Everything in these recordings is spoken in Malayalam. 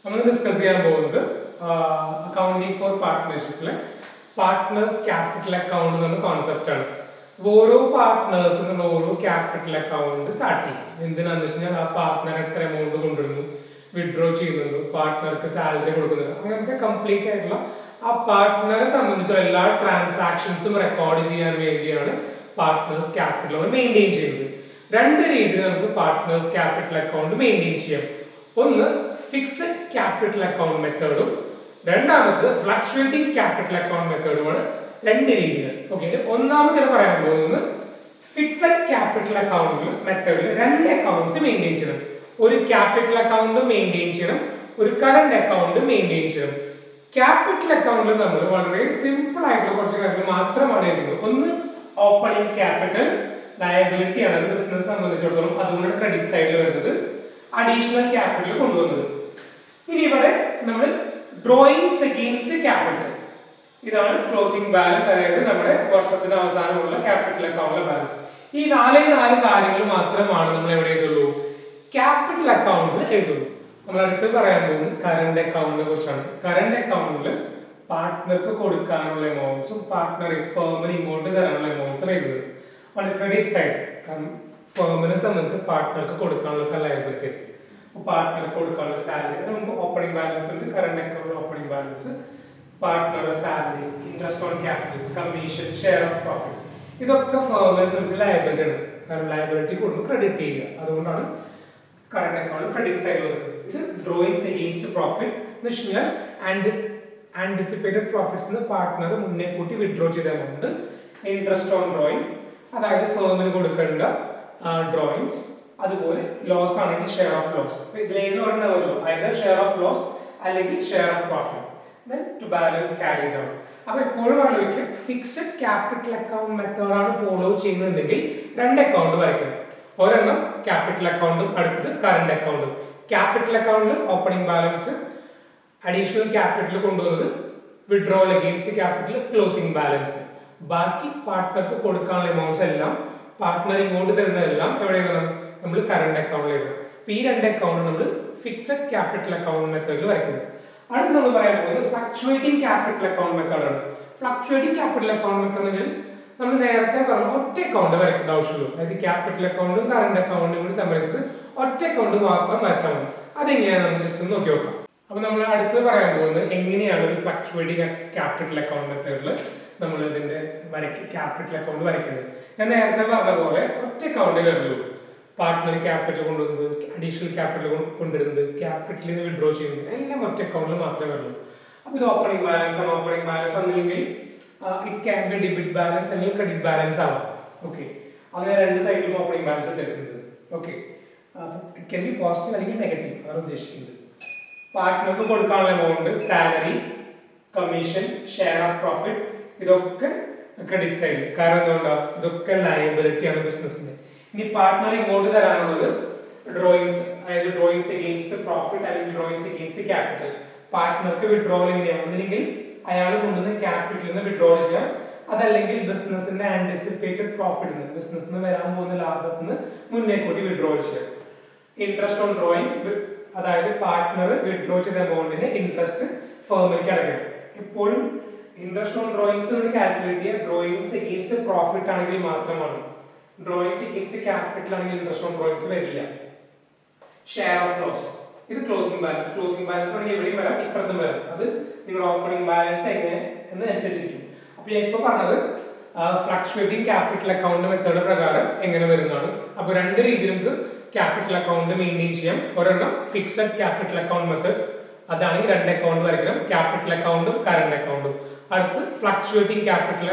നമ്മൾ ഡിസ്കസ് ചെയ്യാൻ പോകുന്നത് അക്കൗണ്ടിങ് ഫോർ പാർട്ട്ണർഷിപ്പിലെ പാർട്ട്നേഴ്സ് ക്യാപിറ്റൽ അക്കൗണ്ട് എന്ന കോൺസെപ്റ്റ് ആണ്. ഓരോ പാർട്ട്നേഴ്സിൽ നിന്ന് ഓരോ ക്യാപിറ്റൽ അക്കൗണ്ട് സ്റ്റാർട്ട് ചെയ്യും. എന്തിനാന്ന് വെച്ച് കഴിഞ്ഞാൽ ആ പാർട്ട്ണർ എത്ര എമൗണ്ട് കൊണ്ടുവരുന്നു, വിഡ്രോ ചെയ്യുന്നുണ്ട്, പാർട്ട്ണർക്ക് സാലറി കൊടുക്കുന്നുണ്ട്, അങ്ങനത്തെ കംപ്ലീറ്റ് ആയിട്ടുള്ള ആ പാർട്ട്ണറെ സംബന്ധിച്ചുള്ള എല്ലാ ട്രാൻസാക്ഷൻസും റെക്കോർഡ് ചെയ്യാൻ വേണ്ടിയാണ് പാർട്ട്നേഴ്സ് ക്യാപിറ്റൽ മെയിൻറ്റെയിൻ ചെയ്യുന്നത്. രണ്ട് രീതിയിൽ നമുക്ക് പാർട്ട്നേഴ്സ് ക്യാപിറ്റൽ അക്കൗണ്ട് മെയിൻറ്റെയിൻ ചെയ്യാം. ഒന്ന് ഫിക്സഡ് ക്യാപിറ്റൽ അക്കൗണ്ട് മെത്തേഡും രണ്ടാമത് ഫ്ലക്ച്വേറ്റിംഗ് ക്യാപിറ്റൽ അക്കൗണ്ട് മെത്തേഡുമാണ് രണ്ട് രീതികൾ. ഓക്കെ, ഒന്നാമത് പറയാൻ പോകുന്നത് ഫിക്സഡ് ക്യാപിറ്റൽ അക്കൗണ്ട് മെത്തേഡിൽ രണ്ട് അക്കൗണ്ട്സ് മെയിൻറ്റെയിൻ ചെയ്യണം. ഒരു ക്യാപിറ്റൽ അക്കൗണ്ട് മെയിൻറ്റെയിൻ ചെയ്യണം, ഒരു കറന്റ് അക്കൗണ്ട് മെയിൻറ്റെയിൻ ചെയ്യണം. ക്യാപിറ്റൽ അക്കൗണ്ടിൽ നമ്മൾ വളരെ സിമ്പിൾ ആയിട്ടുള്ള കുറച്ച് കാര്യങ്ങൾ മാത്രമാണ് എഴുതുന്നത്. ഒന്ന് ഓപ്പണിംഗ് ക്യാപിറ്റൽ ലയബിലിറ്റി ആണ്, അത് ബിസിനസ് സംബന്ധിച്ചിടത്തോളം അതുകൊണ്ട് ക്രെഡിറ്റ് സൈഡിൽ വരുന്നത്, അഡീഷണൽ ക്യാപിറ്റൽ കൊണ്ടുവന്നത്. ഇനി ഇവിടെ നമ്മൾ ഡ്രോയിങ്സ് അഗെയിൻസ്റ്റ് ക്യാപിറ്റൽ, ഇതാണ് ക്ലോസിംഗ് ബാലൻസ്, അതായത് നമ്മുടെ വർഷത്തിന് അവസാനമുള്ള ക്യാപിറ്റൽ അക്കൗണ്ടിലെ ബാലൻസ്. ഈ നാല് കാര്യങ്ങൾ മാത്രമാണ് നമ്മൾ എവിടെ എഴുതുള്ളൂ, ക്യാപിറ്റൽ അക്കൗണ്ടിൽ എഴുതുള്ളൂ. നമ്മൾ അടുത്ത് പറയാൻ പോകുന്നത് കറന്റ് അക്കൗണ്ടിനെ കുറിച്ചാണ്. കറന്റ് അക്കൗണ്ടിൽ പാർട്ട്ണർക്ക് കൊടുക്കാനുള്ള എമൗണ്ട്സും പാർട്ട്ണറിന് ഫേമിന് ഇങ്ങോട്ട് തരാനുള്ള എമൗണ്ട്സും എഴുതുന്നത്. അത് ക്രെഡിറ്റ് സൈഡ്, ഫേമിനെ സംബന്ധിച്ച് പാർട്ട്ണർക്ക് കൊടുക്കാനുള്ള ലയബിലിറ്റി, പാർട്ട്ണർക്ക് കൊടുക്കാനുള്ള സാലറി, നമുക്ക് ഓപ്പണിംഗ് ബാലൻസ് ഉണ്ട്, കറന്റ് അക്കൗണ്ടിൽ ഓപ്പണിംഗ് ബാലൻസ്, പാർട്ട്ണറുടെ salary, interest on capital, commission, share of profit, ഇതൊക്കെ ഫേമിനെ സംബന്ധിച്ച് ലയബിലിറ്റി ആണ്. കാരണം ലയബിലിറ്റി കൊടുക്കും ക്രെഡിറ്റ് ചെയ്യുക, അതുകൊണ്ടാണ് കറന്റ് അക്കൗണ്ട് ക്രെഡിറ്റ് സൈഡ് വരുന്നത്. ഇത് ഡ്രോയിങ്സ് അഗെയിൻസ്റ്റ് പ്രോഫിറ്റ് എന്ന് വെച്ച് കഴിഞ്ഞാൽ ആന്റിസിപ്പേറ്റഡ് പ്രോഫിറ്റ്സ് പാർട്ട്ണർ മുന്നേ കൂട്ടി വിഡ്രോ ചെയ്ത എമൗണ്ട്. ഇൻട്രസ്റ്റ് ഓൺ ഡ്രോയിങ്, അതായത് ഫേമിന് കൊടുക്കേണ്ട ഡ്രോയിങ്സ്. അതുപോലെ ലോസ് ആണെങ്കിൽ ഷെയർ ഓഫ് ലോസ്, ഇതിലേന്ന് പറഞ്ഞ വരുമല്ലോ, ഐദർ ഷെയർ ഓഫ് ലോസ് അല്ലെങ്കിൽ share of profit. Then to balance carried out. അപ്പോൾ എപ്പോഴും ആലോചിക്കുക, ഫിക്സഡ് ക്യാപിറ്റൽ അക്കൗണ്ട് മെത്തേഡാണ് ഫോളോ ചെയ്യുന്നതെങ്കിൽ രണ്ട് അക്കൗണ്ട് വരയ്ക്കണം. ഒരെണ്ണം ക്യാപിറ്റൽ അക്കൗണ്ടും അടുത്തത് കറന്റ് അക്കൗണ്ടും. ക്യാപിറ്റൽ അക്കൗണ്ടിൽ ഓപ്പണിംഗ് ബാലൻസ്, അഡീഷണൽ ക്യാപിറ്റൽ കൊണ്ടുവന്നത്, withdrawal against capital, closing balance. ബാക്കി പാർട്ട്ണർക്ക് കൊടുക്കാനുള്ള എമൗണ്ട്സ് എല്ലാം, പാർട്ട്ണർ ഇങ്ങോട്ട് തരുന്നതെല്ലാം എവിടെ എഴുതണം, നമ്മൾ കറന്റ് അക്കൗണ്ടിൽ എഴുതണം. അപ്പോൾ ഈ രണ്ട് അക്കൗണ്ട് നമ്മൾ ഫിക്സഡ് ക്യാപിറ്റൽ അക്കൗണ്ട് മെത്തേഡിൽ വരയ്ക്കുന്നത്. അടുത്ത് നമ്മൾ പറയാൻ പോകുന്നത് ഫ്ലക്ച്വേറ്റിംഗ് ക്യാപിറ്റൽ അക്കൗണ്ട് മെത്തേഡാണ്. ഫ്ലക്ച്വേറ്റിംഗ് ക്യാപിറ്റൽ അക്കൗണ്ട് മെത്തേഡ് നമ്മൾ നേരത്തെ പറഞ്ഞ ഒറ്റ അക്കൗണ്ട് വരയ്ക്കേണ്ട ആവശ്യമുള്ളൂ. അതായത് ക്യാപിറ്റൽ അക്കൗണ്ടും കറന്റ് അക്കൗണ്ടും കൂടി സംബന്ധിച്ച് ഒറ്റ അക്കൗണ്ട് മാത്രം വരച്ചാൽ മതി. അതെങ്ങനെയാണ് നമ്മൾ ജസ്റ്റ് ഒന്ന് നോക്കി നോക്കാം. അപ്പൊ നമ്മൾ അടുത്ത് പറയാൻ പോകുന്നത് എങ്ങനെയാണ് ഒരു ഫ്ലക്ച്വേറ്റിംഗ് ക്യാപിറ്റൽ അക്കൗണ്ട് മെത്തേഡിൽ നമ്മൾ ഇതിന്റെ ക്യാപിറ്റൽ അക്കൗണ്ട് വരയ്ക്കുന്നത്. ഞാൻ നേരത്തെ പറഞ്ഞ പോലെ ഒറ്റ അക്കൗണ്ടേ വരുള്ളൂ. പാർട്ട്ണർ ക്യാപിറ്റൽ കൊണ്ടുവന്നത്, അഡീഷണൽ ക്യാപിറ്റൽ കൊണ്ടുവരുന്നത്, ക്യാപിറ്റലിൽ നിന്ന് വിഡ്രോ ചെയ്യുന്നത് എല്ലാം ഒറ്റ അക്കൗണ്ടിൽ മാത്രമേ വരുള്ളൂ. അപ്പോൾ ഇത് ഓപ്പണിംഗ് ബാലൻസ് ആണ്. ഓപ്പണിംഗ് ബാലൻസ് അല്ലെങ്കിൽ it can be debit balance അല്ലെങ്കിൽ ക്രെഡിറ്റ് ബാലൻസ് ആവാം. ഓക്കെ, അങ്ങനെ രണ്ട് സൈഡിലും ഓപ്പണിംഗ് ബാലൻസ് എടുക്കുന്നത്. Okay, it can be positive അല്ലെങ്കിൽ നെഗറ്റീവ്, അതാണ് ഉദ്ദേശിക്കുന്നത്. പാർട്ട്ണർക്ക് കൊടുക്കാനുള്ള amount, salary, commission, share of profit, ഇതൊക്കെ ക്രെഡിറ്റ് സൈഡിൽ. കാരണം എന്തുകൊണ്ടാണ്, ഇതൊക്കെ ലയബിലിറ്റി ആണ് ബിസിനസിന്റെ. ഇനി പാർട്ട്ണർ ഇങ്ങോട്ട് തരാനുള്ളത് ഡ്രോയിങ്സ്, അതായത് ഡ്രോയിങ്സ് അഗെയിൻസ്റ്റ് പ്രോഫിറ്റ് അല്ലെങ്കിൽ ഡ്രോയിങ്സ് അഗെയിൻസ്റ്റ് ക്യാപിറ്റൽ. പാർട്ട്ണർക്ക് വിഡ്രോവൽ എങ്ങനെയാണ്, ഒന്നില്ലെങ്കിൽ അയാൾ കൊണ്ടുവന്ന ക്യാപിറ്റലിൽ നിന്ന് വിഡ്രോവൽ ചെയ്യാം, അതല്ലെങ്കിൽ ബിസിനസിന്റെ ആന്റിസിപ്പേറ്റഡ് പ്രോഫിറ്റ്, ബിസിനസ്സിൽ നിന്ന് വരാൻ പോകുന്ന ലാഭത്തിൽ നിന്ന് മുന്നേ കൂട്ടി വിഡ്രോവൽ ചെയ്യാം. ഇൻട്രസ്റ്റ് ഓൺ ഡ്രോയിങ്, അതായത് പാർട്ട്ണർ വിഡ്രോ ചെയ്ത എമൗണ്ടിന്റെ ഇൻട്രസ്റ്റ് ഫേമിലേക്ക് അടയ്ക്കണം. എപ്പോഴും ഇൻട്രസ്റ്റ് ഓൺ ഡ്രോയിങ്സ് കാൽക്കുലേറ്റ് ചെയ്യുക ഡ്രോയിങ്സ് അഗെയിൻസ്റ്റ് പ്രോഫിറ്റ് ആണെങ്കിൽ മാത്രമാണ്. ഡ്രോയിങ്സ് അഗെയിൻസ്റ്റ് ക്യാപിറ്റൽ ആണെങ്കിൽ ഇൻട്രസ്റ്റ് ഓൺ ഡ്രോയിങ്സ് വരില്ല. ഷെയർ ഓഫ് ലോസ്, ഇത് ക്ലോസിംഗ് ബാലൻസ്. ക്ലോസിംഗ് ബാലൻസ് ആണെങ്കിൽ എവിടെയും വരാം, ഇപ്പുറത്തും വരാം. അത് നിങ്ങളുടെ ഓപ്പണിംഗ് ബാലൻസ് എങ്ങനെ എന്ന് അനുസരിച്ചിരിക്കും. അപ്പോൾ ഞാൻ ഇപ്പോൾ പറഞ്ഞത് ഫ്ലക്ച്വേറ്റിംഗ് ക്യാപിറ്റൽ അക്കൗണ്ട് മെത്തേഡ് പ്രകാരം എങ്ങനെ വരുന്നതാണ്. അപ്പോൾ രണ്ട് രീതിയിൽ നമുക്ക് ക്യാപിറ്റൽ അക്കൗണ്ട് മെയിൻറ്റെയിൻ ചെയ്യാം. ഒരെണ്ണം ഫിക്സഡ് ക്യാപിറ്റൽ അക്കൗണ്ട് മെത്തേഡ്, അതാണെങ്കിൽ രണ്ട് അക്കൗണ്ട് വരയ്ക്കണം, ക്യാപിറ്റൽ അക്കൗണ്ടും കറന്റ് അക്കൗണ്ടും. അടുത്ത് ഫ്ലക്ച്വേറ്റിംഗ് ക്യാപിറ്റൽ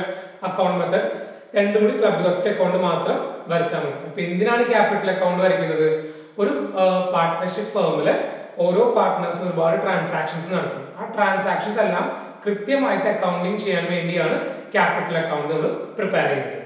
അക്കൗണ്ട് മെത്തേഡ്, രണ്ടും കൂടി ക്ലബ് ഒറ്റ അക്കൗണ്ട് മാത്രം വരച്ചാൽ മതി. അപ്പൊ എന്തിനാണ് ക്യാപിറ്റൽ അക്കൗണ്ട് വരയ്ക്കുന്നത്, ഒരു പാർട്ട്ണർഷിപ്പ് ഫേമില് ഓരോ പാർട്ട്നേഴ്സിന് ഒരുപാട് ട്രാൻസാക്ഷൻസ് നടത്തും. ആ ട്രാൻസാക്ഷൻസ് എല്ലാം കൃത്യമായിട്ട് അക്കൗണ്ടിങ് ചെയ്യാൻ വേണ്ടിയാണ് ക്യാപിറ്റൽ അക്കൗണ്ട് നമ്മൾ പ്രിപ്പയർ ചെയ്യുന്നത്.